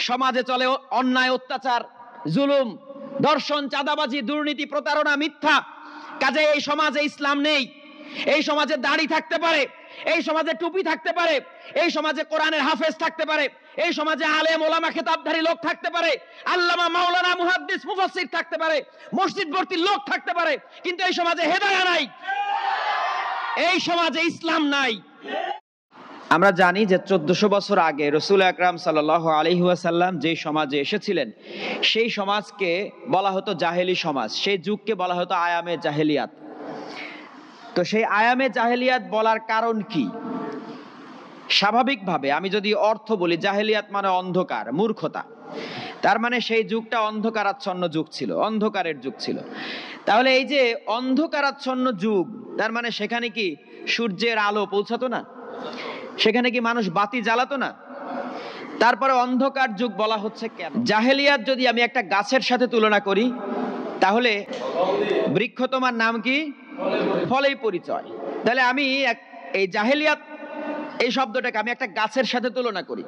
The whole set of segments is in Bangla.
সমাজে চলে অন্যায়, অত্যাচার, জুলুম, ধর্ষণ, চাঁদাবাজি, দুর্নীতি, প্রতারণা, মিথ্যা। কাজে এই সমাজে ইসলাম নেই। এই সমাজে দাড়ি থাকতে পারে, এই সমাজে টুপি থাকতে পারে, এই সমাজে কোরআনের হাফেজ থাকতে পারে, এই সমাজে আলেম ওলামা খেতাবধারী লোক থাকতে পারে, আল্লামা মাওলানা মুহাদ্দিস মুফাসসির থাকতে পারে, মসজিদ ভর্তি লোক থাকতে পারে, কিন্তু এই সমাজে হেদায়েত নাই, এই সমাজে ইসলাম নাই। আমরা জানি যে 1400 বছর আগে রাসূল আকরাম সাল্লাল্লাহু আলাইহি ওয়াসাল্লাম যে সমাজে এসেছিলেন সেই সমাজকে বলা হতো জাহেলি সমাজ, সেই যুগকে বলা হতো আয়ামে জাহেলিয়াত। তো সেই আয়ামে জাহেলিয়াত বলার কারণ কি? স্বাভাবিকভাবে আমি যদি অর্থ বলি, জাহেলিয়াত মানে অন্ধকার, মূর্খতা, তার মানে সেই যুগটা অন্ধকারাচ্ছন্ন যুগ ছিল, অন্ধকারের যুগ ছিল। তাহলে এই যে অন্ধকারাচ্ছন্ন যুগ, তার মানে সেখানে কি সূর্যের আলো পৌঁছাতো না? সেখানে কি মানুষ বাতি জ্বালাতো না? তারপরে অন্ধকার যুগ বলা হচ্ছে কেন? জাহেলিয়াত যদি আমি একটা গাছের সাথে তুলনা করি, তাহলে বৃক্ষ তোমার নাম কি? ফলেই পরিচয়। তাহলে আমি এই জাহেলিয়াত এই শব্দটাকে আমি একটা গাছের সাথে তুলনা করি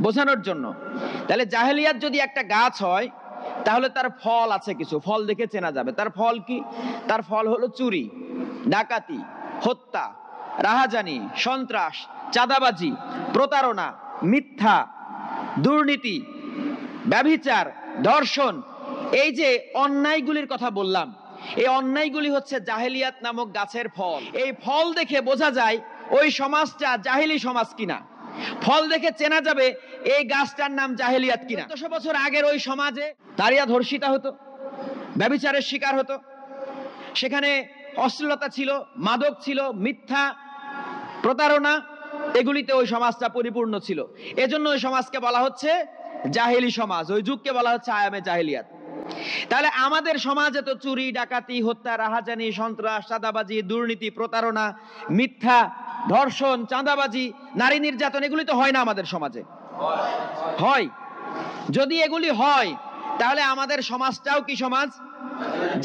বোঝানোর জন্য। তাহলে জাহেলিয়াত যদি একটা গাছ হয়, তাহলে তার ফল আছে কিছু, ফল দেখে চেনা যাবে। তার ফল কি? তার ফল হলো চুরি, ডাকাতি, হত্যা, রাহাজানি, সন্ত্রাস, চাঁদাবাজি, প্রতারণা, মিথ্যা, দুর্নীতি, ব্যভিচার, ধর্ষণ। এই যে অন্যায়গুলির কথা বললাম, এই অন্যায়গুলি হচ্ছে জাহেলিয়াত নামক গাছের ফল। এই ফল দেখে বোঝা যায় ওই সমাজটা জাহেলি সমাজ কিনা, ফল দেখে চেনা যাবে এই গাছটার নাম জাহেলিয়াত কিনা। 1400 বছর আগের ওই সমাজে নারীরা ধর্ষিতা হতো, ব্যভিচারের শিকার হতো, সেখানে অশ্লীলতা ছিল, মাদক ছিল, মিথ্যা, প্রতারণা, এগুলিতে ওই সমাজটা পরিপূর্ণ ছিল। এজন্য ওই সমাজকে বলা হচ্ছে জাহেলি সমাজ, ওই যুগকে বলা হচ্ছে আয়ামে জাহেলিয়াত। তাহলে আমাদের সমাজে তো চুরি, ডাকাতি, হত্যা, রাহাজানি, সন্ত্রাস, চাঁদাবাজি, দুর্নীতি, প্রতারণা, মিথ্যা, ধর্ষণ, চাঁদাবাজি, নারী নির্যাতন, এগুলি তো হয় না আমাদের সমাজে? হয়। যদি এগুলি হয়, তাহলে আমাদের সমাজটাও কি সমাজ?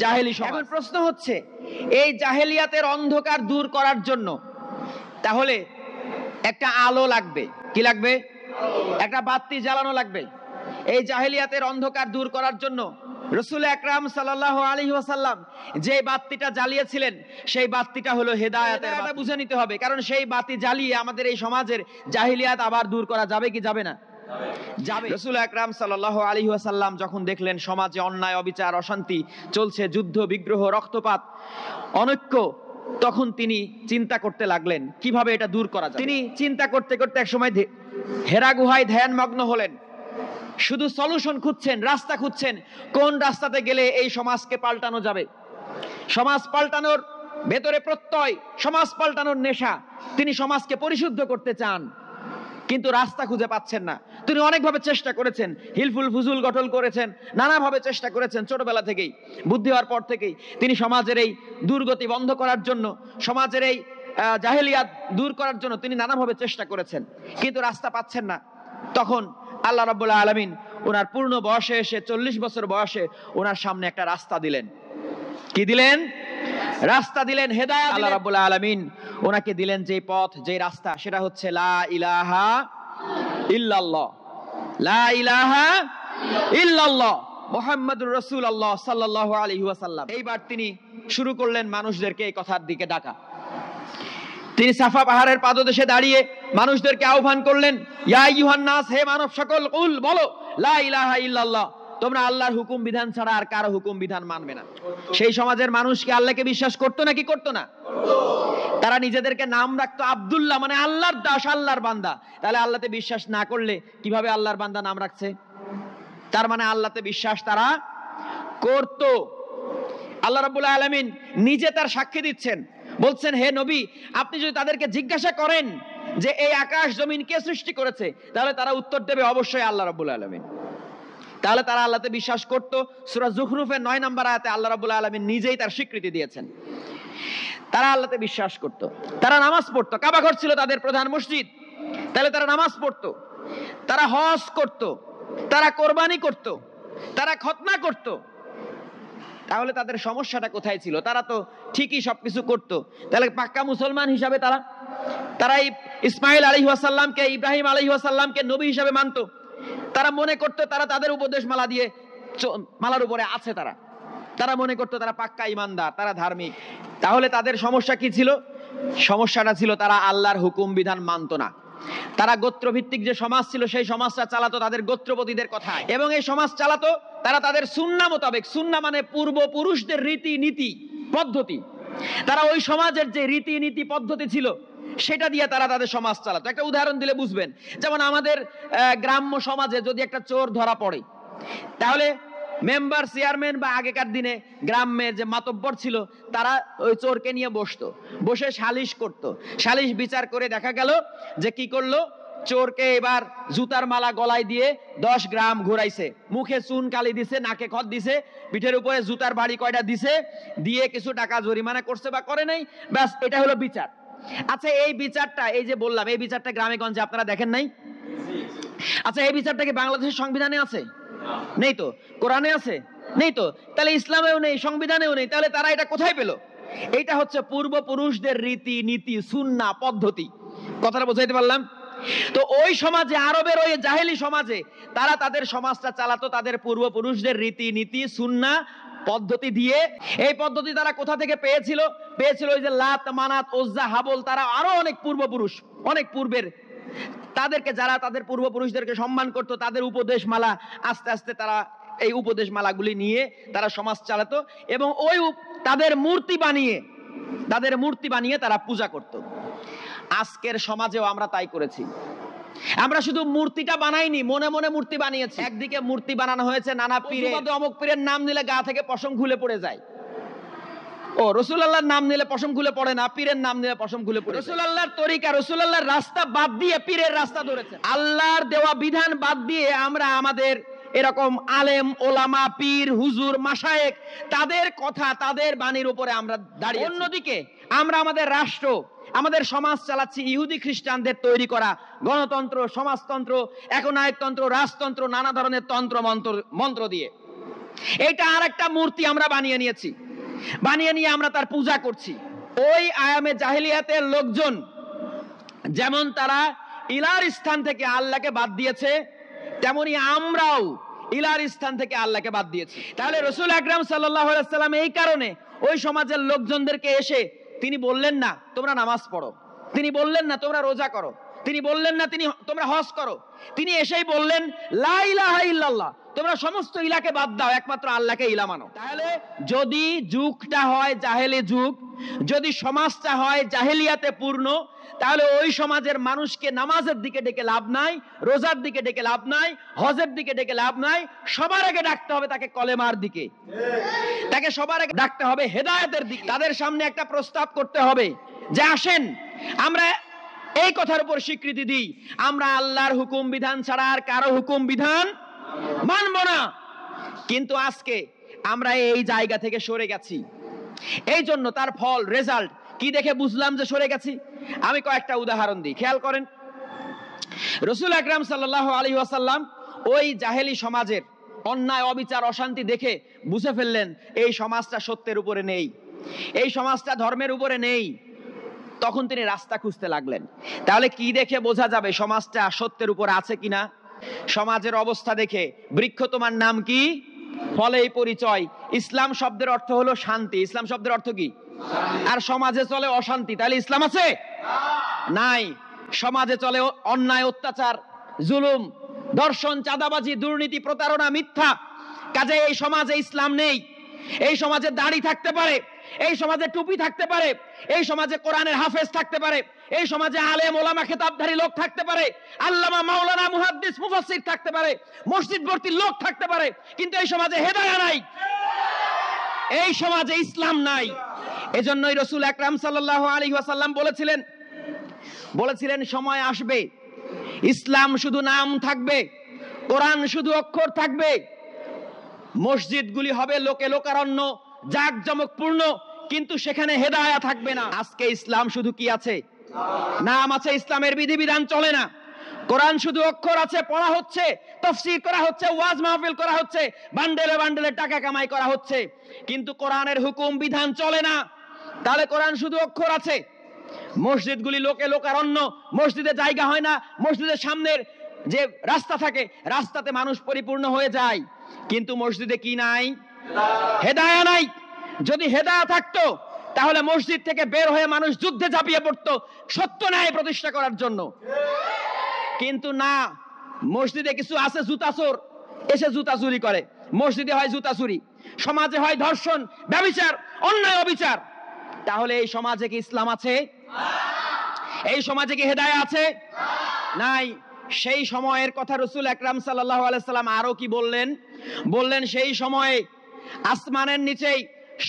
জাহেলি সমাজ। এখন প্রশ্ন হচ্ছে, এই জাহেলিয়াতের অন্ধকার দূর করার জন্য তাহলে একটা আলো লাগবে। কি লাগবে? একটা বাতি জ্বালানো লাগবে। এই জাহেলিয়াতের অন্ধকার দূর করার জন্য রাসূল আকরাম সাল্লাল্লাহু আলাইহি ওয়াসাল্লাম যে বাতিটা জ্বালিয়েছিলেন, সেই বাতিটা হলো হেদায়েতের বাতি। এটা বুঝে নিতে হবে, কারণ সেই বাতি জ্বালিয়ে আমাদের এই সমাজের জাহেলিয়াত আবার দূর করা যাবে কি যাবে না? যাবে। রাসূল আকরাম সাল্লাল্লাহু আলাইহি ওয়াসাল্লাম যখন দেখলেন সমাজে অন্যায়, অবিচার, অশান্তি চলছে, যুদ্ধ, বিগ্রহ, রক্তপাত, অনৈক্য, তখন তিনি চিন্তা করতে লাগলেন কিভাবে এটা দূর করা যায়। তিনি চিন্তা করতে করতে এক সময় হেরা গুহায় ধ্যানমগ্ন হলেন। শুধু সলিউশন খুঁজছেন, রাস্তা খুঁজছেন, কোন রাস্তাতে গেলে এই সমাজকে পাল্টানো যাবে। সমাজ পাল্টানোর ভেতরে প্রত্যয়, সমাজ পাল্টানোর নেশা, তিনি সমাজকে পরিশুদ্ধ করতে চান, কিন্তু রাস্তা খুঁজে পাচ্ছেন না। তিনি অনেকভাবে চেষ্টা করেছেন, হিলফুল ফুজুল গঠন করেছেন, নানাভাবে চেষ্টা করেছেন। ছোটবেলা থেকেই, বুদ্ধি হওয়ার পর থেকেই তিনি সমাজের এই দুর্গতি বন্ধ করার জন্য, সমাজের এই জাহেলিয়াত দূর করার জন্য তিনি নানাভাবে চেষ্টা করেছেন, কিন্তু রাস্তা পাচ্ছেন না। তখন আল্লাহ রাব্বুল আলামিন ওনার পূর্ণ বয়সে এসে, 40 বছর বয়সে, ওনার সামনে একটা রাস্তা দিলেন। কি দিলেন? রাস্তা দিলেন, হেদায়েত। আল্লাহ রাব্বুল আলামিন ওনাকে দিলেন যে পথ, যে রাস্তা, সেটা হচ্ছে লা ইলাহা ইল্লাল্লাহ, লা ইলাহা ইল্লাল্লাহ মুহাম্মাদুর রাসূলুল্লাহ সাল্লাল্লাহু আলাইহি ওয়াসাল্লাম। এইবার তিনি শুরু করলেন মানুষদেরকে এই কথার দিকে ডাকা। তিনি সাফা পাহাড়ের পাদদেশে দাঁড়িয়ে মানুষদেরকে আহ্বান করলেন, ইয়া আইয়ুহান নাস, হে মানব সকল, কুল, বলো, লা ইলাহা ইল্লাল্লাহ, তোমরা আল্লাহর হুকুম বিধান ছাড়া আর কারো হুকুম বিধান মানবে না। সেই সমাজের মানুষ কি আল্লাহকে বিশ্বাস করতো নাকি করতো না? তারা নিজেদেরকে নাম রাখতো আব্দুল্লাহ, মানে আল্লাহর দাস, আল্লাহর বান্দা। তাহলে আল্লাহতে বিশ্বাস না করলে কিভাবে আল্লাহর বান্দা নাম রাখছে? তার মানে আল্লাহতে বিশ্বাস তারা করতো। আল্লাহ রাব্বুল আলামিন নিজে তার সাক্ষী দিচ্ছেন, বলছেন, হে নবী, আপনি যদি তাদেরকে জিজ্ঞাসা করেন যে এই আকাশ জমিন কে সৃষ্টি করেছে, তাহলে তারা উত্তর দেবে অবশ্যই আল্লাহ রাব্বুল আলামিন। তাহলে তারা আল্লাহতে বিশ্বাস করত। সূরা যুখরুফের 9 নম্বর আয়াতে আল্লাহ রাব্বুল আলামিন নিজেই তার স্বীকৃতি দিয়েছেন। তারা আল্লাহতে বিশ্বাস করত, তারা নামাজ পড়তো, কাবা ঘর ছিল তাদের প্রধান মসজিদ, তাহলে তারা নামাজ পড়তো, তারা হজ করত, তারা কোরবানি করত, তারা খতনা করত। তাহলে তাদের সমস্যাটা কোথায় ছিল? তারা তো ঠিকই সবকিছু করত, তাহলে পাক্কা মুসলমান হিসাবে তারা ইসমাইল আলাইহিস সালামকে, ইব্রাহিম আলাইহিস সালামকে নবী হিসাবে মানত, তারা মনে করতো তারা তাদের উপদেশ মালা দিয়ে মালার উপরে আছে, তারা মনে করতো তারা পাক্কা ইমানদার, তারা ধার্মিক। তাহলে তাদের সমস্যা কি ছিল? সমস্যাটা ছিল তারা আল্লাহর হুকুম বিধান মানতো না। তারা গোত্রভিত্তিক যে সমাজ ছিল সেই সমাজটা চালাতো তাদের গোত্রপতিদের কথায়, এবং এই সমাজ চালাতো তারা তাদের সুন্নাহ মোতাবেক। সুন্নাহ মানে পূর্বপুরুষদের রীতি নীতি পদ্ধতি। তারা ওই সমাজের যে রীতি নীতি পদ্ধতি ছিল সেটা দিয়ে তারা তাদের সমাজ চালাতো। একটা উদাহরণ দিলে বুঝবেন। যেমন আমাদের গ্রাম্য সমাজে যদি একটা চোর ধরা পড়ে, তাহলে মেম্বার, চেয়ারম্যান বা আগেকার দিনে গ্রামের যে মাতব্বর ছিল তারা ওই চোরকে নিয়ে বসতো, বসে সালিশ করত। সালিশ বিচার করে দেখা গেল যে কি করলো, চোরকে এবার জুতার মালা গলায় দিয়ে 10 গ্রাম ঘুরাইছে, মুখে চুন কালি দিছে, নাকে খত দিছে, পিঠের উপরে জুতার বাড়ি কয়টা দিছে, দিয়ে কিছু টাকা জরিমানা করছে বা করে নাই, ব্যাস এটা হলো বিচার। আচ্ছা, এই বিচারটা, এই যে বললাম এই বিচারটা গ্রামে গঞ্জে আপনারা দেখেন নাই? আচ্ছা, এই বিচারটা কি বাংলাদেশের সংবিধানে আছে? নেই তো। কোরআনে আছে? নেই তো। তাহলে ইসলামেও নেই, সংবিধানেও নেই। তাহলে তারা এটা কোথায় পেল? এটা হচ্ছে পূর্বপুরুষদের রীতি নীতি, সুন্নাহ পদ্ধতি। কথাটা বোঝাইতে পারলাম? তো ওই সমাজে, আরবের ওই জাহেলি সমাজে, তারা তাদের সমাজটা চালাতো তাদের পূর্বপুরুষদের রীতি নীতি সুন্নাহ পদ্ধতি দিয়ে। এই পদ্ধতি তারা কোথা থেকে পেয়েছিল? ওই যে লাত, মানাত, ওজ্জা, হাবল, তারা আরো অনেক পূর্বপুরুষ, অনেক পূর্বের, তাদেরকে যারা তাদের পূর্বপুরুষদেরকে সম্মান করত, তাদের উপদেশ মালা, আস্তে আস্তে তারা এই উপদেশ মালাগুলি নিয়ে তারা সমাজ চালাতো, এবং ওই তাদের মূর্তি বানিয়ে তারা পূজা করত। আজকের সমাজেও আমরা তাই করেছি। আমরা শুধু মূর্তিটা বানাইনি, মনে মনে মূর্তি বানিয়েছি। একদিকে মূর্তি বানানো হয়েছে নানা পীর, অমুক পীরের নাম নিলে গা থেকে পশম খুলে পড়ে যায়। ও রাসূলুল্লাহর নাম নিলে পশম খুলে পড়ে না, পীরের নাম নিলে পশম খুলে পড়ে। রাসূলুল্লাহর তরিকা, রাসূলুল্লাহর রাস্তা বাদ দিয়ে পীরের রাস্তা ধরেছে। আল্লাহর দেওয়া বিধান বাদ দিয়ে আমরা আমাদের এরকম আলেম, ওলামা, পীর, হুজুর, মাশায়েখ, তাদের কথা, তাদের বাণীর উপরে আমরা দাঁড়িয়ে। অন্যদিকে আমরা আমাদের রাষ্ট্র, আমাদের সমাজ চালাচ্ছি ইহুদি খ্রিস্টানদের তৈরি করা গণতন্ত্র, সমাজতন্ত্র, একনায়কতন্ত্র, রাজতন্ত্র, নানা ধরনের তন্ত্র মন্ত্র দিয়ে। এটা আর একটা মূর্তি আমরা বানিয়ে নিয়ে আমরা তার পূজা করছি। ওই আয়ামে জাহেলিয়াতের লোকজন যেমন তারা ইলার স্থান থেকে আল্লাহকে বাদ দিয়েছে, তেমনি আমরাও ইলার স্থান থেকে আল্লাহকে বাদ দিয়েছি। তাহলে রাসূল আকরাম সাল্লাল্লাহু আলাইহি ওয়াসাল্লাম এই কারণে ওই সমাজের লোকজনদেরকে এসে তিনি বললেন না তোমরা নামাজ পড়ো, তিনি বললেন না তোমরা রোজা করো, তিনি বললেন না তোমরা হজ করো। তিনি এসেই বললেন লা ইলাহা ইল্লাল্লাহ, তোমরা সমস্ত ইলাকে বাদ দাও, একমাত্র আল্লাহকে ইলা মানো। তাহলে যদি যুগটা হয় জাহেলি যুগ, যদি সমাজটা হয় জাহেলিয়াতে পূর্ণ, তাহলে ওই সমাজের মানুষকে নামাজের দিকে ডেকে লাভ নাই, রোজার দিকে ডেকে লাভ নাই, হজের দিকে ডেকে লাভ নাই। সবার আগে ডাকতে হবে তাকে কলেমার দিকে, তাকে সবার আগে ডাকতে হবে হেদায়েতের দিকে। তাদের সামনে একটা প্রস্তাব করতে হবে যে আসেন আমরা এই কথার উপর স্বীকৃতি দিই, আমরা আল্লাহর হুকুম বিধান ছাড়া আর কারো হুকুম বিধান মানব না। কিন্তু আজকে আমরা এই জায়গা থেকে সরে গেছি। এই জন্য তার ফল, রেজাল্ট কি দেখে বুঝলাম যে সরে গেছি? আমি কয়েকটা উদাহরণ দিই, খেয়াল করেন। রাসূল আকরাম সাল্লাল্লাহু আলাইহি ওয়াসাল্লাম ওই জাহেলি সমাজের অন্যায়, অবিচার, অশান্তি দেখে বুঝে ফেললেন এই সমাজটা সত্যের উপরে নেই, এই সমাজটা ধর্মের উপরে নেই। তখন তিনি রাস্তা খুঁজতে লাগলেন। তাহলে কি দেখে বোঝা যাবে সমাজটা সত্যের উপর আছে কিনা? সমাজের অবস্থা দেখে। বৃক্ষ তোমার নাম কি? ফলেই পরিচয়। ইসলাম শব্দের অর্থ হলো শান্তি। ইসলাম শব্দের অর্থ কি? আর সমাজে চলে অশান্তি, তাহলে ইসলাম আছে? নাই। সমাজে চলে অন্যায়, অত্যাচার, জুলুম, ধর্ষণ, চাঁদাবাজি, দুর্নীতি, প্রতারণা, মিথ্যা। কাজে এই সমাজে ইসলাম নেই। এই সমাজে দাড়ি থাকতে পারে, এই সমাজে টুপি থাকতে পারে, এই সমাজে কোরআনের হাফেজ থাকতে পারে, এই সমাজে আলেম, ওলামা, খেতাবধারী লোক থাকতে পারে, আল্লামা, মাওলানা, মুহাদ্দিস, মুফাসসির থাকতে পারে, মসজিদ ভর্তি লোক থাকতে পারে, কিন্তু এই সমাজে হেদায়েত নাই, এই সমাজে ইসলাম নাই। এজন্যই রাসূল আকরাম সাল্লাল্লাহু আলাইহি ওয়াসাল্লাম বলেছিলেন সময় আসবে ইসলাম শুধু নাম থাকবে, কোরআন শুধু অক্ষর থাকবে, মসজিদগুলি হবে লোকে লোকারণ্য, জাঁকজমকপূর্ণ, কিন্তু সেখানে হেদায়েত থাকবে না। আজকে ইসলাম শুধু কি আছে? নাম আছে, ইসলামের বিধিবিধান চলে না। কোরআন শুধু অক্ষর আছে, পড়া হচ্ছে, তাফসীর করা হচ্ছে, ওয়াজ মাহফিল করা হচ্ছে, বান্ডেলে বান্ডেলে টাকা কামাই করা হচ্ছে, কিন্তু কোরআনের হুকুম বিধান চলে না। তাহলে কোরআন শুধু অক্ষর আছে, মসজিদগুলি লোকে লোকারণ্য, মসজিদে জায়গা হয় না, মসজিদের সামনের যে রাস্তা থাকে, রাস্তাতে মানুষ পরিপূর্ণ হয়ে যায়, কিন্তু মসজিদে কি নাই? হেদায়া নাই। যদি হেদায়া থাকতো তাহলে মসজিদ থেকে বের হয়ে মানুষ যুদ্ধে ঝাঁপিয়ে পড়তো সত্য ন্যায় প্রতিষ্ঠা করার জন্য। কিন্তু না, মসজিদে কিছু আছে জুতাচোর, এসে জুতা চুরি করে। মসজিদে হয় জুতা চুরি, সমাজে হয় ধর্ষণ, ব্যভিচার, অন্যায় অবিচার। তাহলে এই সমাজে কি ইসলাম আছে? এই সমাজে কি হেদায়া আছে? নাই। সেই সময়ের কথা রাসূল আকরাম সাল্লাল্লাহু আলাইহি সাল্লাম আরো কি বললেন? বললেন সেই সময়ে আসমানের নিচেই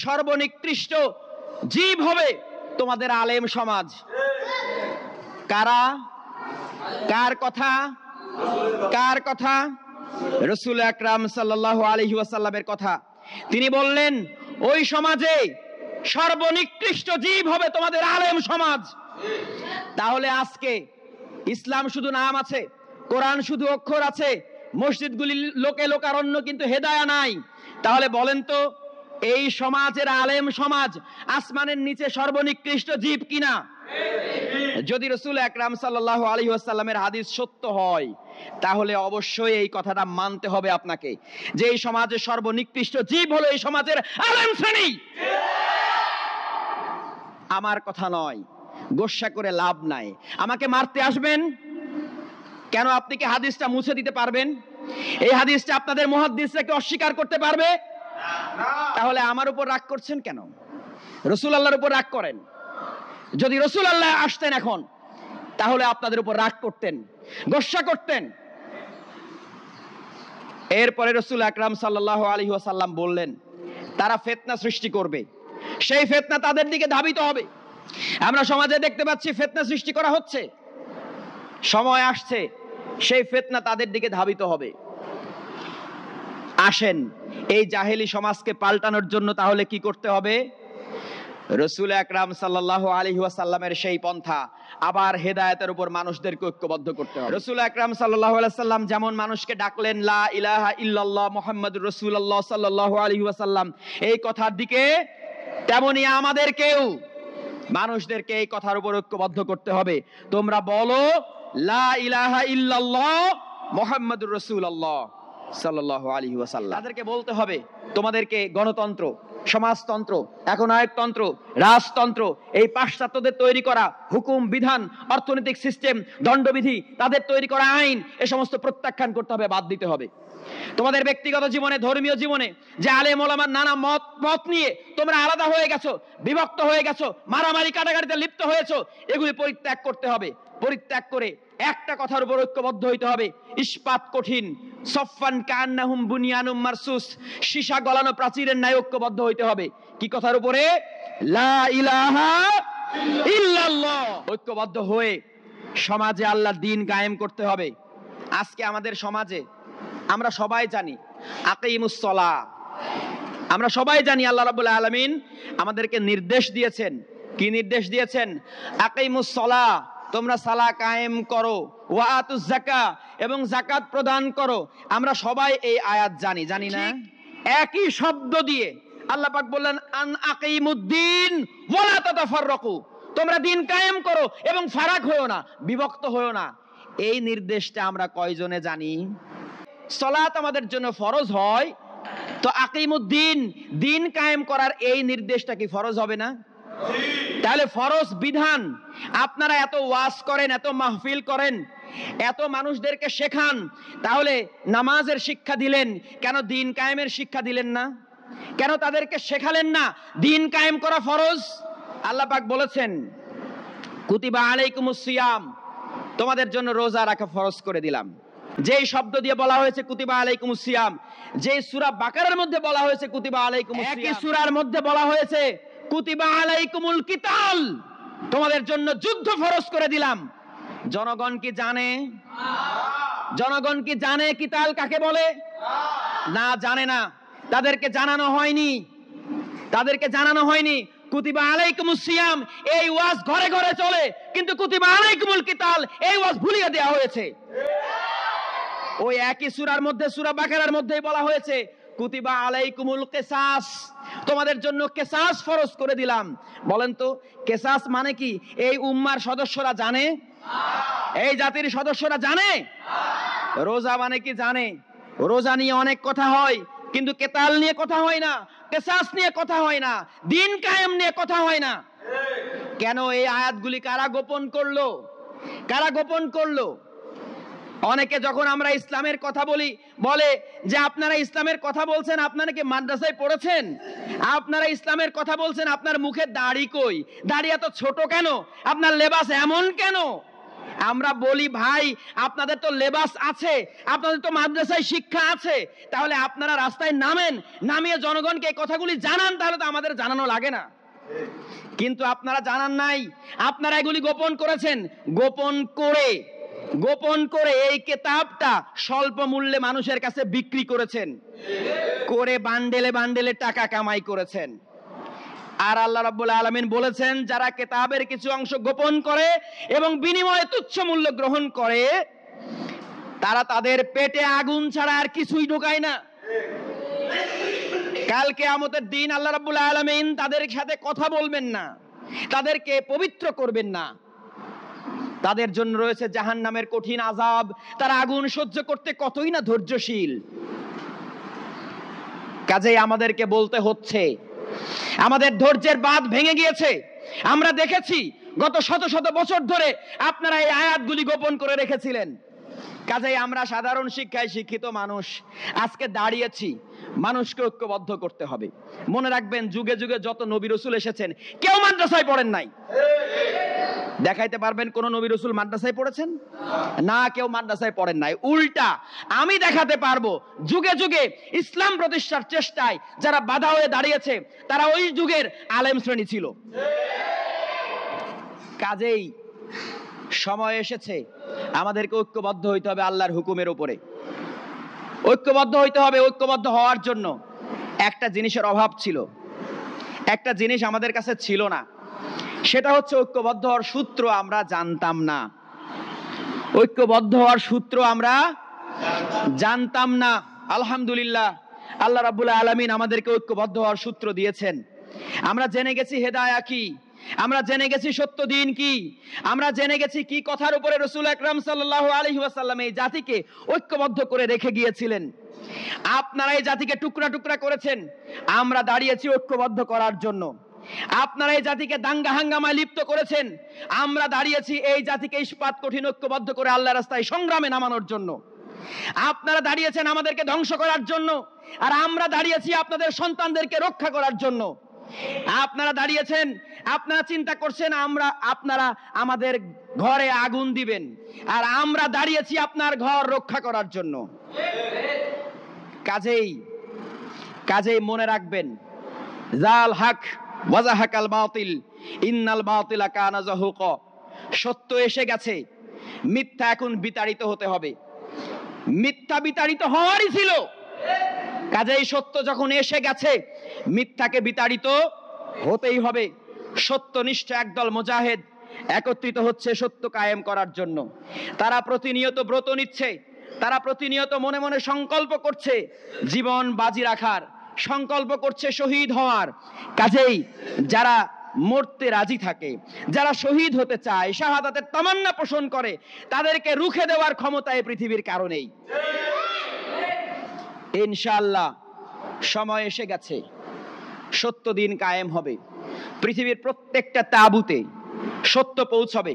সর্বনিকৃষ্ট জীব হবে তোমাদের আলেম সমাজ। কারা? কার কথা? কার কথা? রাসূল আকরাম সাল্লাল্লাহু আলাইহি ওয়াসাল্লামের কথা। তিনি বললেন ওই সমাজে সর্বনিকৃষ্ট জীব হবে তোমাদের আলেম সমাজ। তাহলে আজকে ইসলাম শুধু নাম আছে, কোরআন শুধু অক্ষর আছে, মসজিদগুলি লোকে লোকারণ্য, কিন্তু হেদায়া নাই। তাহলে বলেন তো এই সমাজের আলেম সমাজ আসমানের নিচে সর্বনিকৃষ্ট জীব কিনা? যদি রাসূল আকরাম সাল্লাল্লাহু আলাইহি ওয়াসাল্লামের হাদিস সত্য হয় তাহলে অবশ্যই এই কথাটা মানতে হবে আপনাকে, যে এই সমাজের সর্বনিকৃষ্ট জীব হলো এই সমাজের আলেম শ্রেণী। আমার কথা নয়, গোস্বা করে লাভ নাই। আমাকে মারতে আসবেন কেন? আপনি কি হাদিসটা মুছে দিতে পারবেন? এই হাদিসটা আপনাদের মুহাদ্দিসরা কি অস্বীকার করতে পারবে? তাহলে আমার উপর রাগ করছেন কেন? রাসূলুল্লাহর উপর রাগ করেন। যদি রাসূলুল্লাহ আসতেন এখন তাহলে আপনাদের উপর রাগ করতেন, গোস্বা করতেন। এরপরে রাসূল আকরাম সাল্লাল্লাহু আলাইহি ওয়াসাল্লাম বললেন তারা ফিতনা সৃষ্টি করবে, সেই ফিতনা তাদের দিকে ধাবিত হবে। আমরা সমাজে দেখতে পাচ্ছি ফিতনা সৃষ্টি করা হচ্ছে, সময় আসছে সেই ফিতনা তাদের দিকে ধাবিত হবে। আসেন এই জাহেলি সমাজকে পাল্টানোর জন্য তাহলে কি করতে হবে? রাসূল আকরাম সাল্লাল্লাহু আলাইহি ওয়াসাল্লামের সেই পন্থা, আবার হেদায়েতের উপর মানুষদেরকে ঐক্যবদ্ধ করতে হবে। রাসূল আকরাম সাল্লাল্লাহু আলাইহি ওয়াসাল্লাম যেমন মানুষকে ডাকলেন লা ইলাহা ইল্লাল্লাহ মুহাম্মাদুর রাসূলুল্লাহ সাল্লাল্লাহু আলাইহি ওয়াসাল্লাম এই কথার দিকে, তেমনি আমাদেরকেও মানুষদেরকে এই কথার উপর ঐক্যবদ্ধ করতে হবে। তোমরা বলো লা ইলাহা ইল্লাল্লাহ মুহাম্মাদুর রাসূলুল্লাহ সাল্লাল্লাহু আলাইহি ওয়াসাল্লাম। তাদেরকে বলতে হবে তোমাদেরকে গণতন্ত্র, সমাজতন্ত্র, একনায়কতন্ত্র, রাজতন্ত্র, এই পাশ্চাত্যদের তৈরি করা হুকুম বিধান, অর্থনৈতিক সিস্টেম, দণ্ডবিধি, তাদের তৈরি করা আইন, এ সমস্ত প্রত্যাখ্যান করতে হবে, বাদ দিতে হবে। তোমাদের ব্যক্তিগত জীবনে, ধর্মীয় জীবনে যে আলেম ওলামার নানা মত নিয়ে তোমরা আলাদা হয়ে গেছো, বিভক্ত হয়ে গেছো, মারামারি কাটাকাটিতে লিপ্ত হয়েছো, এগুলি পরিত্যাগ করতে হবে। পরিত্যাগ করে একটা কথার উপর ঐক্যবদ্ধ হইতে হবে, ইস্পাত কঠিন, সফফান কান্নাহুম বুনিয়ানুম মারসুস, সীসা গলানো প্রাচীরের ন্যায় ঐক্যবদ্ধ হইতে হবে। কি কথার উপরে? লা ইলাহা ইল্লাল্লাহ। ঐক্যবদ্ধ হয়ে সমাজে আল্লাহর দ্বীন কায়েম করতে হবে। আজকে আমাদের সমাজে আমরা সবাই জানি আকিমুস সালাহ, আমরা সবাই জানি আল্লাহ রাব্বুল আলামিন আমাদেরকে নির্দেশ দিয়েছেন। কি নির্দেশ দিয়েছেন? আকিমুস সালাহ, তোমরা সালাহ কায়েম করো, ওয়া আতুজ যাকাত, এবং যাকাত প্রদান করো। আমরা সবাই এই আয়াত জানি, জানি না? একই শব্দ দিয়ে আল্লাহ পাক বললেন আন আকিমুদ্দিন ওয়া লা তাতাফাররাকু, তোমরা দ্বীন কায়েম করো এবং ফারাক হয়ো না, বিভক্ত হয়ো না। এই নির্দেশটা আমরা কয়জনে জানি? সালাত আমাদের জন্য ফরজ হয়, তো আকিমুদ্দিন, দ্বীন কায়েম করার এই নির্দেশটা কি ফরজ হবে না? তাহলে ফরজ বিধান আপনারা এত ওয়াজ করেন, এত মাহফিল করেন, এত মানুষদেরকে শেখান, তাহলে নামাজের শিক্ষা দিলেন, কেন দ্বীন কায়েমের শিক্ষা দিলেন না? কেন তাদেরকে শেখালেন না দ্বীন কায়েম করা ফরজ? আল্লাহ পাক বলেছেন কুতিবা আলাইকুমুস সিয়াম, তোমাদের জন্য রোজা রাখা ফরজ করে দিলাম। যেই শব্দ দিয়ে বলা হয়েছে কুতিবা আলাইকুমুস সিয়াম, যে সূরা বাকারার মধ্যে বলা হয়েছে কুতিবা আলাইকুমুস সিয়াম, একই সূরার মধ্যে বলা হয়েছে কুতিবা আলাইকুমুল কিতাল, তোমাদের জন্য যুদ্ধ ফরজ করে দিলাম। জনগণ কি জানে? জনগণ কি জানে কিতাল কাকে বলে? না, জানে না। তাদেরকে জানানো হয়নি, তাদেরকে জানানো হয়নি। কুতিবা আলাইকুমুস সিয়াম এই ওয়াজ ঘরে ঘরে চলে, কিন্তু কুতিবা আলাইকুমুল কিতাল এই ওয়াজ ভুলিয়ে দেওয়া হয়েছে। ওই একই সূরার মধ্যে, সূরা বাকারার মধ্যেই বলা হয়েছে কুতিবা আলাইকুমুল কিসাস, তোমাদের জন্য কিসাস ফরজ করে দিলাম। বলেন তো কিসাস মানে কি? এই উম্মার সদস্যরা জানে? এই জাতির সদস্যরা জানে? রোজা মানে কি জানে? রোজা নিয়ে অনেক কথা হয়, কিন্তু কেতাল নিয়ে কথা হয় না, কেসাস নিয়ে কথা হয় না, দিন কায়েম নিয়ে কথা হয় না। কেন? এই আয়াতগুলি কারা গোপন করলো? কারা গোপন করলো? অনেকে যখন আমরা ইসলামের কথা বলি, বলে যে আপনারা ইসলামের কথা বলছেন, আপনারা কি মাদ্রাসায় পড়েছেন? আপনারা ইসলামের কথা বলছেন, আপনার মুখে দাড়ি কই? দাড়ি এত ছোট কেন? আপনার লেবাস এমন কেন? আমরা বলি ভাই, আপনাদের তো লেবাস আছে, আপনাদের তো মাদ্রাসায় শিক্ষা আছে, তাহলে আপনারা রাস্তায় নামেন, নামিয়ে জনগণকে এই কথাগুলি জানান, তাহলে তো আমাদের জানানো লাগে না। কিন্তু আপনারা জানান নাই, আপনারা এগুলি গোপন করেছেন। গোপন করে এই কিতাবটা স্বল্প মূল্যে মানুষের কাছে বিক্রি করেছেন, করে বান্ডেলে বান্ডেলে টাকা কামাই করেছেন। আর আল্লাহ রাব্বুল আলামিন বলেছেন, যারা কিতাবের কিছু অংশ গোপন করে এবং বিনিময়ে তুচ্ছ মূল্য গ্রহণ করে, তারা তাদের পেটে আগুন ছাড়া আর কিছুই ঢোকায় না। কাল কিয়ামতের দিন আল্লাহ রাব্বুল আলামিন তাদের সাথে কথা বলবেন না, তাদেরকে পবিত্র করবেন না। তাদের জন্য রয়েছে জাহান্নামের কঠিন আযাব। তারা আগুন সহ্য করতে কতই না ধৈর্যশীল। কাজেই আমাদেরকে বলতে হচ্ছে, আমাদের ধৈর্যের বাঁধ ভেঙে গিয়েছে। আমরা দেখেছি গত শত শত বছর ধরে আপনারা এই আয়াতগুলি গোপন করে রেখেছিলেন। কাজেই আমরা সাধারণ শিক্ষায় শিক্ষিত মানুষ আজকে দাঁড়িয়েছি, মানুষকে ঐক্যবদ্ধ করতে হবে। মনে রাখবেন, যুগে যুগে যত নবী রাসূল এসেছেন, কেউ মাদ্রাসায় পড়েন নাই। দেখাইতে পারবেন কোন নবী রাসূল মাদ্রাসায় পড়েছেন? না, কেউ মাদ্রাসায় পড়েন নাই। উল্টা আমি দেখাতে পারবো, যুগে যুগে ইসলাম প্রতিষ্ঠার চেষ্টায় যারা বাধা হয়ে দাঁড়িয়েছে, তারা ওই যুগের আলেম শ্রেণী ছিল। কাজেই সময় এসেছে আমাদেরকে ঐক্যবদ্ধ হইতে হবে আল্লাহর হুকুমের উপরে। ঐক্যবদ্ধ হইতে হবে। ঐক্যবদ্ধ হওয়ার জন্য একটা জিনিসের অভাব ছিল, একটা জিনিস আমাদের কাছে ছিল না, সেটা হচ্ছে ঐক্যবদ্ধ হওয়ার সূত্র আমরা জানতাম না। ঐক্যবদ্ধ হওয়ার সূত্র আমরা জানতাম না। আলহামদুলিল্লাহ, আল্লাহ রাব্বুল আলামিন আমাদেরকে ঐক্যবদ্ধ হওয়ার সূত্র দিয়েছেন। আমরা জেনে গেছি হেদায়া কি, আমরা জেনে গেছি সত্য দিন কি, আমরা জেনে গেছি কি কথার উপরে রাসূল আকরাম সাল্লাল্লাহু আলাইহি ওয়াসাল্লাম এই জাতিকে ঐক্যবদ্ধ করে রেখে গিয়েছিলেন। আপনারা এই জাতিকে টুকরা টুকরা করেছেন, আমরা দাঁড়িয়েছি ঐক্যবদ্ধ করার জন্য। আপনারা এই জাতিকে দাঙ্গা হাঙ্গামায় লিপ্ত করেছেন, আমরা দাঁড়িয়েছি এই জাতিকে ইস্পাত কঠিন ঐক্যবদ্ধ করে আল্লাহর রাস্তায় সংগ্রামে নামানোর জন্য। আপনারা দাঁড়িয়েছেন আমাদেরকে ধ্বংস করার জন্য, আর আমরা দাঁড়িয়েছি আপনাদের সন্তানদেরকে রক্ষা করার জন্য। আপনারা দাঁড়িয়েছেন, আপনারা চিন্তা করছেন আপনারা আমাদের ঘরে আগুন দিবেন, আর আমরা দাঁড়িয়েছি আপনার ঘর রক্ষা করার জন্য। কাজেই মনে রাখবেন, জাল হক ওয়াজাহাকাল বাতিল ইন্নাল বাতিলা কানা যাহুকা। সত্য এসে গেছে, মিথ্যা এখন বিতাড়িত হতে হবে। মিথ্যা বিতাড়িত হওয়ারই ছিল। কাজেই সত্য যখন এসে গেছে, মিথ্যাকে বিতাড়িত হতেই হবে। সত্যনিষ্ঠ একদল মুজাহিদ একত্রিত হচ্ছে সত্য কায়েম করার জন্য। তারা প্রতিনিয়ত ব্রত নিচ্ছে, তারা প্রতিনিয়ত মনে মনে সংকল্প করছে জীবন বাজি রাখার, সংকল্প করছে শহীদ হওয়ার। কাজেই যারা মরতে রাজি থাকে, যারা শহীদ হতে চায়, শাহাদাতের তামান্না পোষণ করে, তাদেরকে রুখে দেওয়ার ক্ষমতা এই পৃথিবীর কারণেই। ইনশাআল্লাহ সময় এসে গেছে, সত্য দিন কায়েম হবে। পৃথিবীর প্রত্যেকটা তাঁবুতে সত্য পৌঁছবে,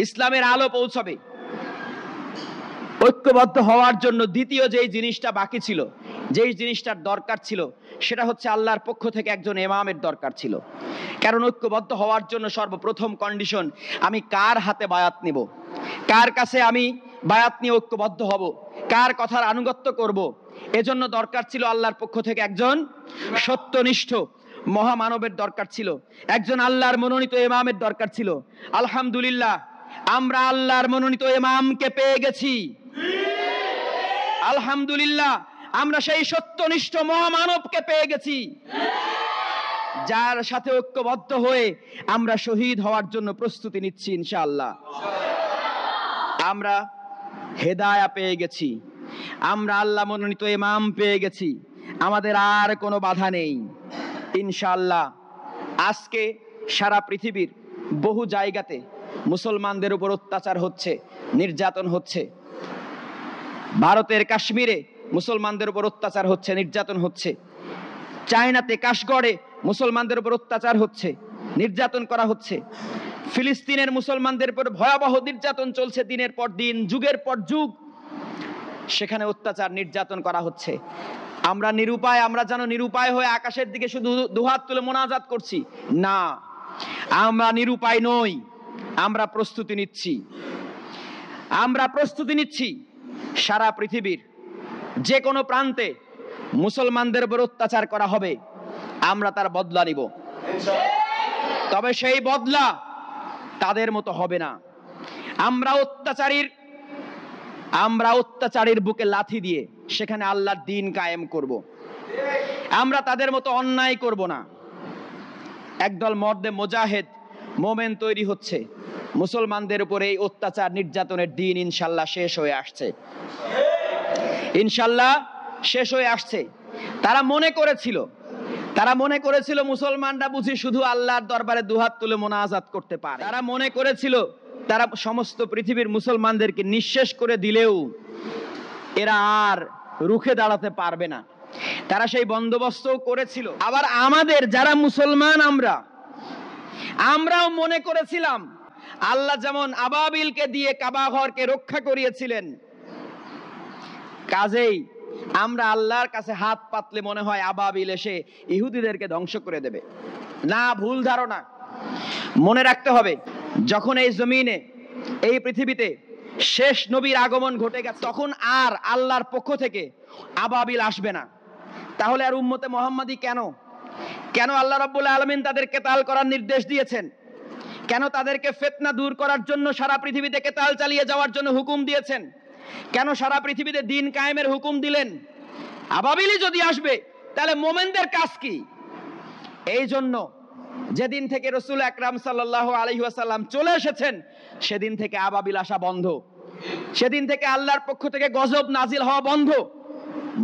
ইসলামের আলো পৌঁছবে। ঐক্যবদ্ধ হওয়ার জন্য দ্বিতীয় যেই জিনিসটা বাকি ছিল, যেই জিনিসটার দরকার ছিল, সেটা হচ্ছে আল্লাহর পক্ষ থেকে একজন ইমামের দরকার ছিল। কারণ ঐক্যবদ্ধ হওয়ার জন্য সর্বপ্রথম কন্ডিশন, আমি কার হাতে বায়াত নিব, কার কাছে আমি বায়াত নিয়ে ঐক্যবদ্ধ হব, কার কথার আনুগত্য করব। এজন্য দরকার ছিল আল্লাহর পক্ষ থেকে একজন সত্যনিষ্ঠ মহামানবের দরকার ছিল, একজন আল্লাহর মনোনীত ইমামের দরকার ছিল। আলহামদুলিল্লাহ, আমরা আল্লাহর মনোনীত ইমামকে পেয়ে গেছি। আলহামদুলিল্লাহ, আমরা সেই সত্যনিষ্ঠ মহামানবকে পেয়ে গেছি, যার সাথে ঐক্যবদ্ধ হয়ে আমরা শহীদ হওয়ার জন্য প্রস্তুতি নিচ্ছি ইনশাআল্লাহ। আমরা হেদায়া পেয়ে গেছি, আমরা আল্লাহ মনোনীত ইমাম পেয়ে গেছি, আমাদের আর কোনো বাধা নেই ইনশাআল্লাহ। আজকে সারা পৃথিবীর বহু জায়গাতে মুসলমানদের উপর অত্যাচার হচ্ছে, নির্যাতন হচ্ছে। ভারতের কাশ্মীরে মুসলমানদের উপর অত্যাচার হচ্ছে, নির্যাতন হচ্ছে। চায়নাতে কাশগড়ে মুসলমানদের উপর অত্যাচার হচ্ছে, নির্যাতন করা হচ্ছে। ফিলিস্তিনের মুসলমানদের উপর ভয়াবহ নির্যাতন চলছে দিনের পর দিন, যুগের পর যুগ। সেখানে অত্যাচার নির্যাতন করা হচ্ছে। আমরা নিরুপায়, আমরা যেন নিরুপায় হয়ে আকাশের দিকে শুধু দুহাত তুলে মোনাজাত করছি। না, আমরা নিরুপায় নই। আমরা প্রস্তুতি নিচ্ছি, আমরা প্রস্তুতি নিচ্ছি। সারা পৃথিবীর যে কোনো প্রান্তে মুসলমানদের উপর অত্যাচার করা হবে, আমরা তার বদলা নিব। তবে সেই বদলা তাদের মতো হবে না। আমরা অত্যাচারীর বুকে লাথি দিয়ে সেখানে আল্লাহর দ্বীন কায়েম করব। আমরা তাদের মতো অন্যায় করব না। একদল মর্দে মুজাহিদ মোমেন তৈরি হচ্ছে। মুসলমানদের উপরে এই অত্যাচার নির্যাতনের দিন ইনশাল্লাহ শেষ হয়ে আসছে, ইনশাল্লাহ শেষ হয়ে আসছে। তারা মনে করেছিল মুসলমানরা বুঝি শুধু আল্লাহর দরবারে দুহাত তুলে মোনাজাত করতে পারে। তারা মনে করেছিল তারা সমস্ত পৃথিবীর মুসলমানদেরকে নিঃশেষ করে দিলেও এরা আর রুখে দাঁড়াতে পারবে না। তারা সেই বন্দোবস্ত করেছিল। আবার আমাদের যারা মুসলমান, আমরাও মনে করেছিলাম আল্লাহ যেমন আবাবিলকে দিয়ে কাবা ঘরকে রক্ষা করিয়েছিলেন, কাজেই আমরা আল্লাহর কাছে হাত পাতলে মনে হয় আবাবিল এসে ইহুদিদেরকে ধ্বংস করে দেবে। না, ভুল ধারণা। মনে রাখতে হবে, যখন এই জমিনে, এই পৃথিবীতে শেষ নবীর আগমন ঘটে গেছে, তখন আর আল্লাহর পক্ষ থেকে আবাবিল আসবে না। তাহলে আর উম্মতে মুহাম্মাদি কেন আল্লাহ রাব্বুল আলামিন তাদের কেতাল করার নির্দেশ দিয়েছেন? কেন তাদেরকে ফিতনা দূর করার জন্য সারা পৃথিবীতে কেতাল চালিয়ে যাওয়ার জন্য হুকুম দিয়েছেন? কেন সারা পৃথিবীতে দিন কায়েমের হুকুম দিলেন? আবাবিলই যদি আসবে তাহলে মোমেনদের কাজ কি? এই জন্য যেদিন থেকে রাসূল আকরাম সাল্লাল্লাহু আলাইহি ওয়াসাল্লাম চলে এসেছেন, সেদিন থেকে আবাবিল আসা বন্ধ, সেদিন থেকে আল্লাহর পক্ষ থেকে গজব নাজিল হওয়া বন্ধ।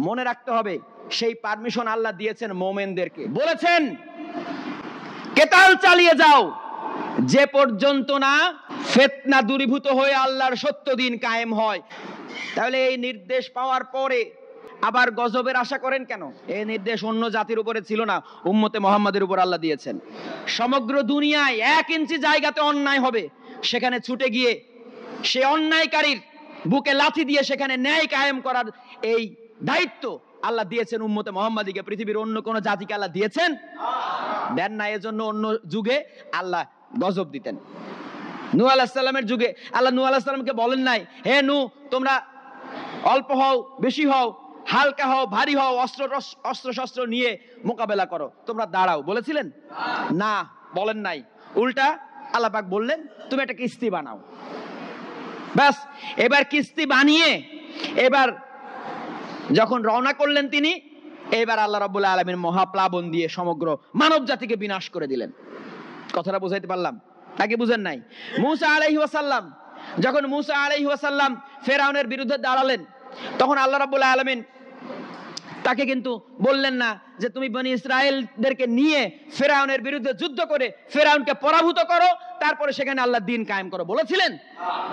মনে রাখতে হবে, সেই পারমিশন আল্লাহ দিয়েছেন মোমেনদেরকে। বলেছেন কেতাল চালিয়ে যাও যে পর্যন্ত না ফিতনা দূরীভূত হয়ে আল্লাহর সত্য দিন কায়েম হয়। তাহলে এই নির্দেশ পাওয়ার পরে আবার গজবের আশা করেন কেন? এই নির্দেশ অন্য জাতির উপরে ছিল না, উম্মতে মুহাম্মাদের উপর আল্লাহ দিয়েছেন। সমগ্র দুনিয়ায় 1 ইঞ্চি জায়গাতে অন্যায় হবে, সেখানে ছুটে গিয়ে সে অন্যায়কারীর বুকে লাথি দিয়ে সেখানে ন্যায় কায়েম করার এই দায়িত্ব আল্লাহ দিয়েছেন উম্মতে মুহাম্মাদিকে। পৃথিবীর অন্য কোন জাতিকে আল্লাহ দিয়েছেন? দেন না। এজন্য অন্য যুগে আল্লাহ গজব দিতেন। নূহ আলাইহিস সালামের যুগে আল্লাহ নূহ আলাইহিস সালামকে বলেন নাই, হে নূহ, তোমরা অল্প হও, বেশি হও, হালকা হও, ভারী হও, অস্ত্র শস্ত্র নিয়ে মোকাবেলা করো, তোমরা দাঁড়াও, বলেছিলেন? না, বলেন নাই। উল্টা আল্লাহ পাক বললেন, তুমি একটা কিস্তি বানাও। ব্যাস, এবার কিস্তি বানিয়ে এবার যখন রওনা করলেন তিনি, এবার আল্লাহ রাব্বুল আলামিন মহাপ্লাবন দিয়ে সমগ্র মানব জাতিকে বিনাশ করে দিলেন। কথাটা বুঝাইতে পারলাম নাকি বুঝেন নাই? মূসা আলাইহিস সালাম, যখন মূসা আলাইহিস সালাম ফেরাউনের বিরুদ্ধে দাঁড়ালেন, তখন আল্লাহ রাব্বুল আলামিন তাকে কিন্তু বললেন না যে তুমি বনি ইসরায়েলদেরকে নিয়ে ফেরাউনের বিরুদ্ধে যুদ্ধ করে ফেরাউনকে পরাভূত করো, তারপরে সেখানে আল্লাহ দ্বীন কায়েম করো, বলেছিলেন?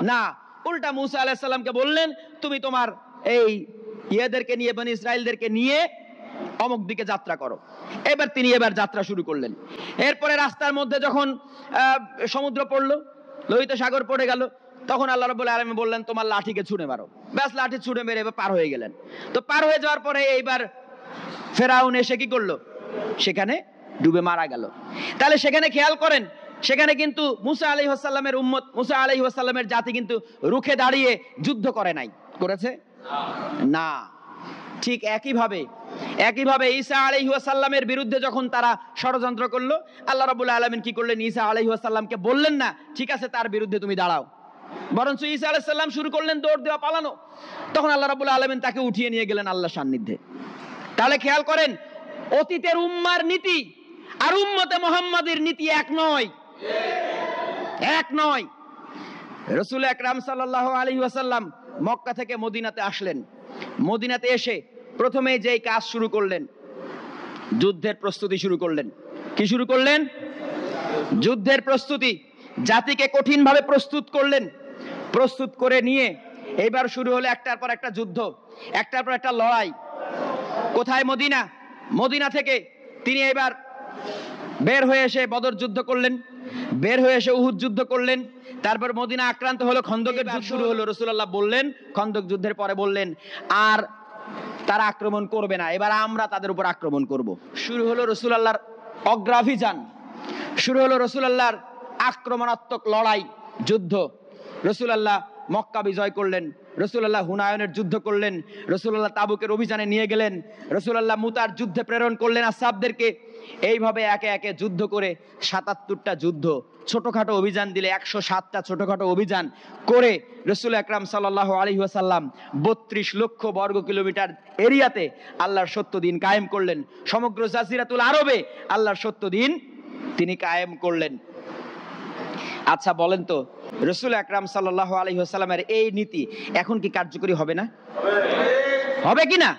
না, উল্টা মূসা আলাইহিস সালামকে বললেন, তুমি তোমার এই ইয়েদেরকে নিয়ে, বনি ইসরায়েলদেরকে নিয়ে অমুক দিকে যাত্রা করো। তিনি যাত্রা শুরু করলেন। এরপরে রাস্তার মধ্যে যখন সমুদ্র পড়লো, লোহিত সাগর পড়ে গেল, তখন আল্লাহ রাব্বুল আলামিন বললেন, তোমার লাঠিকে ছুঁড়ে মারো। ব্যাস, লাঠি ছুঁড়ে মেরে এবার পার হয়ে গেলেন। তো পার হয়ে যাওয়ার পরে এইবার ফেরাউন এসে কি করলো? সেখানে ডুবে মারা গেল। তাহলে সেখানে খেয়াল করেন, সেখানে কিন্তু মূসা আলাইহিস সালামের উম্মত, মূসা আলাইহিস সালামের জাতি কিন্তু রুখে দাঁড়িয়ে যুদ্ধ করে নাই, করেছে? না। ঠিক একইভাবে ঈসা আলাইহিস সালামের বিরুদ্ধে যখন তারা ষড়যন্ত্র করলো, আল্লাহ রাব্বুল আলামিন কি করলেন? ঈসা আলাইহিস সালামকে বললেন না, ঠিক আছে তার বিরুদ্ধে তুমি দাঁড়াও, বরঞ্চ ঈসা আলাইহিস সালাম শুরু করলেন দৌড় দেওয়া, পালানো। তখন আল্লাহ রাব্বুল আলামিন তাকে উঠিয়ে নিয়ে গেলেন আল্লাহর সান্নিধ্যে। তাহলে খেয়াল করেন, অতীতের উম্মার নীতি আর উম্মতে মুহাম্মাদের নীতি এক নয়। রাসূল আকরাম সাল্লাল্লাহু আলাইহি ওয়াসাল্লাম মক্কা থেকে মদিনাতে আসলেন। মদিনাতে এসে প্রথমে যেই কাজ শুরু করলেন, যুদ্ধের প্রস্তুতি শুরু করলেন। কি শুরু করলেন? যুদ্ধের প্রস্তুতি। জাতিকে কঠিনভাবে প্রস্তুত করলেন। প্রস্তুত করে নিয়ে এইবার শুরু হলো একটার পর একটা যুদ্ধ, একটার পর একটা লড়াই। কোথায়? মদিনা। মদিনা থেকে তিনি এবার বের হয়ে এসে বদর যুদ্ধ করলেন, বের হয়ে এসে উহুদ যুদ্ধ করলেন, তারপর মদিনা আক্রান্ত হলো, খন্দকের যুদ্ধ শুরু হলো। রাসূলুল্লাহ বললেন, খন্দক যুদ্ধের পরে বললেন, আর তারা আক্রমণ করবে না, এবার আমরা তাদের উপর আক্রমণ করব। শুরু হলো রাসূলুল্লাহর অগ্রাভিযান, শুরু হলো রাসূলুল্লাহর আক্রমণাত্মক লড়াই, যুদ্ধ। রাসূলুল্লাহ মক্কা বিজয় করলেন, রাসূলুল্লাহ হুনায়নের যুদ্ধ করলেন, রাসূলুল্লাহ তাবুকের অভিযানে নিয়ে গেলেন, রাসূলুল্লাহ মুতার যুদ্ধে প্রেরণ করলেন আসহাবদেরকে। এইভাবে একে একে যুদ্ধ করে ৭৭টা যুদ্ধ, ছোটখাটো অভিযান দিলে ১০৭টা ছোটখাটো অভিযান করে রাসূল আকরাম সাল্লাল্লাহু আলাইহি ওয়াসাল্লাম ৩২ লক্ষ বর্গ কিলোমিটার এরিয়াতে আল্লাহর সত্য দিন কায়েম করলেন। সমগ্র জাজিরাতুল আরবে আল্লাহর সত্য দিন তিনি কায়েম করলেন। আচ্ছা বলেন তো, রাসূল আকরাম সাল্লাল্লাহু আলাইহি ওয়াসাল্লামের এই নীতি এখন কি কার্যকরী হবে না? হবে কি না?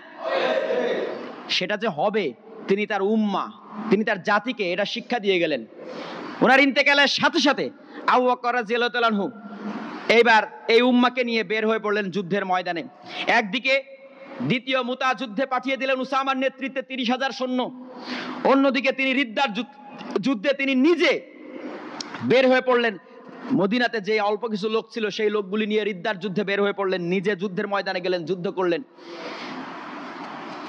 সেটা যে হবে, তিনি তার উম্মাহ, তিনি তার জাতিকে এটা শিক্ষা দিয়ে গেলেন। ওনার ইন্তেকালের সাথে সাথে আবু বকর রাদিয়াল্লাহু তাআলা আনহু এইবার এই উম্মাহকে নিয়ে বের হয়ে পড়লেন যুদ্ধের ময়দানে। একদিকে দ্বিতীয় মুতা যুদ্ধে পাঠিয়ে দিলেন উসামার নেতৃত্বে ৩০,০০০ সৈন্য, অন্যদিকে তিনি রিদ্দার যুদ্ধে তিনি নিজে বের হয়ে পড়লেন। মদিনাতে যে অল্প কিছু লোক ছিল সেই লোকগুলি নিয়ে রিদ্দার যুদ্ধে বের হয়ে পড়লেন, নিজে যুদ্ধের ময়দানে গেলেন, যুদ্ধ করলেন,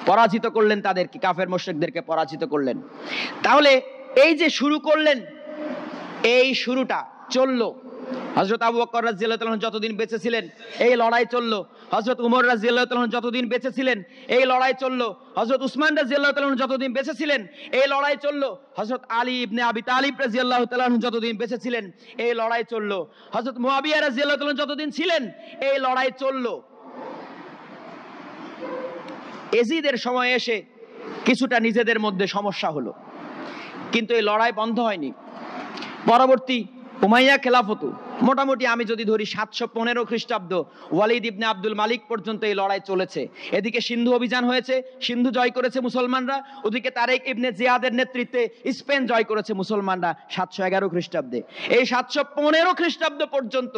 পরাজিত করলেন তাদেরকে, কাফের মুশরিকদেরকে পরাজিত করলেন। তাহলে এই যে শুরু করলেন, এই শুরুটা চললো। হযরত আবু বকর রাদিয়াল্লাহু তাআলা যতদিন বেঁচে ছিলেন এই লড়াই চললো, হযরত উমর রাদিয়াল্লাহু তাআলা যতদিন বেঁচে ছিলেন এই লড়াই চললো, হযরত উসমান রাদিয়াল্লাহু তাআলা যতদিন বেঁচে ছিলেন এই লড়াই চললো, হযরত আলী ইবনে আবি তালিব রাদিয়াল্লাহু তাআলা যতদিন বেঁচে ছিলেন এই লড়াই চললো, হযরত মুআবিয়া রাদিয়াল্লাহু তাআলা যতদিন ছিলেন এই লড়াই চললো। এজিদের সময় এসে কিছুটা নিজেদের মধ্যে সমস্যা হলো, কিন্তু এই লড়াই বন্ধ হয়নি। পরবর্তী উমাইয়া খেলাফত, মোটামুটি আমি যদি ধরি ৭১৫ খ্রিস্টাব্দ, ওয়ালিদ ইবনে আব্দুল মালিক পর্যন্ত এই লড়াই চলেছে। এদিকে সিন্ধু অভিযান হয়েছে, সিন্ধু জয় করেছে মুসলমানরা, ওদিকে তারেক ইবনে জিয়াদের নেতৃত্বে স্পেন জয় করেছে মুসলমানরা ৭১১ খ্রিস্টাব্দে। এই ৭১৫ খ্রিস্টাব্দ পর্যন্ত,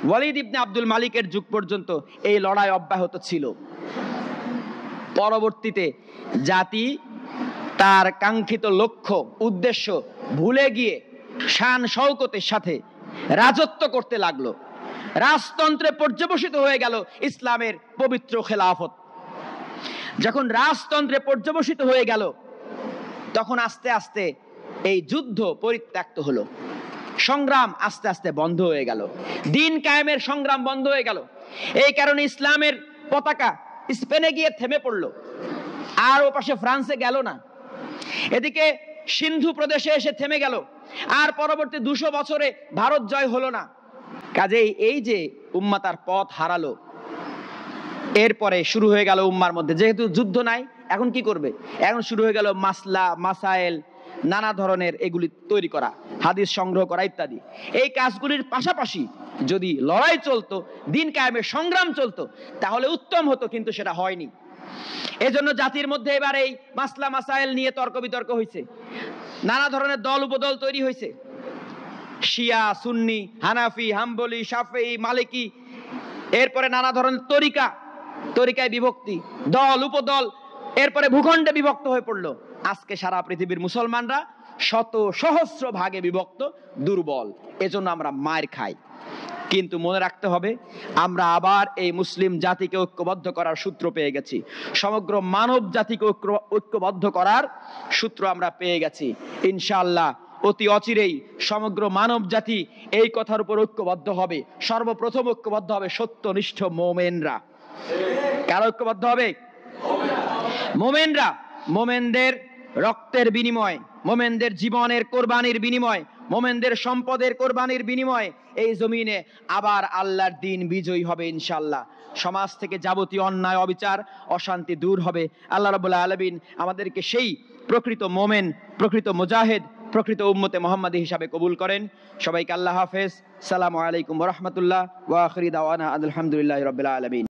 ওয়ালিদ ইবনে আব্দুল মালিকের যুগ পর্যন্ত এই লড়াই অব্যাহত ছিল। পরবর্তীতে জাতি তার কাঙ্ক্ষিত লক্ষ্য উদ্দেশ্য ভুলে গিয়ে শান শওকতের সাথে রাজত্ব করতে লাগলো, রাজতন্ত্রে পর্যবসিত হয়ে গেল ইসলামের পবিত্র খেলাফত। যখন রাজতন্ত্রে পর্যবসিত হয়ে গেল তখন আস্তে আস্তে এই যুদ্ধ পরিত্যক্ত হলো, সংগ্রাম আস্তে আস্তে বন্ধ হয়ে গেল, দিন কায়েমের সংগ্রাম বন্ধ হয়ে গেল। এই কারণে ইসলামের পতাকা স্পেনে গিয়ে থেমে পড়লো, আর ও পাশে ফ্রান্সে গেল না, এদিকে সিন্ধু প্রদেশে এসে থেমে গেল, আর পরবর্তী ২০০ বছরে ভারত জয় হলো না। কাজেই এই যে উম্মাহ তার পথ হারালো, এরপরে শুরু হয়ে গেল উম্মার মধ্যে, যেহেতু যুদ্ধ নাই এখন কি করবে, এখন শুরু হয়ে গেল মাসলা মাসাইল, নানা ধরনের এগুলি তৈরি করা, হাদিস সংগ্রহ করা ইত্যাদি। এই কাজগুলির পাশাপাশি যদি লড়াই চলতো, দিন কায়েমের সংগ্রাম চলতো, তাহলে উত্তম হতো, কিন্তু সেটা হয়নি। এজন্য জাতির মধ্যে এবার এই মাসলা মাসাইল নিয়ে তর্ক বিতর্ক হয়েছে, নানা ধরনের দল উপদল তৈরি হয়েছে, শিয়া, সুন্নি, হানাফি, হাম্বলি, শাফেঈ, মালিকি, এরপরে নানা ধরনের তরিকায় বিভক্তি, দল উপদল, এরপরে ভূখণ্ডে বিভক্ত হয়ে পড়লো। আজকে সারা পৃথিবীর মুসলমানরা শত সহস্র ভাগে বিভক্ত, দুর্বল, এজন্য আমরা মার খাই। কিন্তু মনে রাখতে হবে, আমরা আবার এই মুসলিম জাতিকে ঐক্যবদ্ধ করার সূত্র পেয়ে গেছি, সমগ্র মানব জাতিকে ঐক্যবদ্ধ করার সূত্র আমরা পেয়ে গেছি। ইনশাআল্লাহ অতি অচিরেই সমগ্র মানব জাতি এই কথার উপর ঐক্যবদ্ধ হবে। সর্বপ্রথম ঐক্যবদ্ধ হবে সত্যনিষ্ঠ মোমেনরা। কারা ঐক্যবদ্ধ হবে? মোমেনরা। মোমেনদের রক্তের বিনিময়, মোমেনদের জীবনের কোরবানির বিনিময়, মোমেনদের সম্পদের কোরবানির বিনিময় এই জমিনে আবার আল্লাহর দ্বীন বিজয়ী হবে ইনশাআল্লাহ। সমাজ থেকে যাবতীয় অন্যায়, অবিচার, অশান্তি দূর হবে। আল্লাহ রাব্বুল আলামিন আমাদেরকে সেই প্রকৃত মোমেন, প্রকৃত মুজাহিদ, প্রকৃত উম্মতে মুহাম্মাদী হিসাবে কবুল করেন। সবাইকে আল্লাহ হাফেজ। সালামু আলাইকুম ওয়া রাহমাতুল্লাহ ওয়া আখিরি দাওয়ানা আলহামদুলিল্লাহি রাব্বিল আলামিন।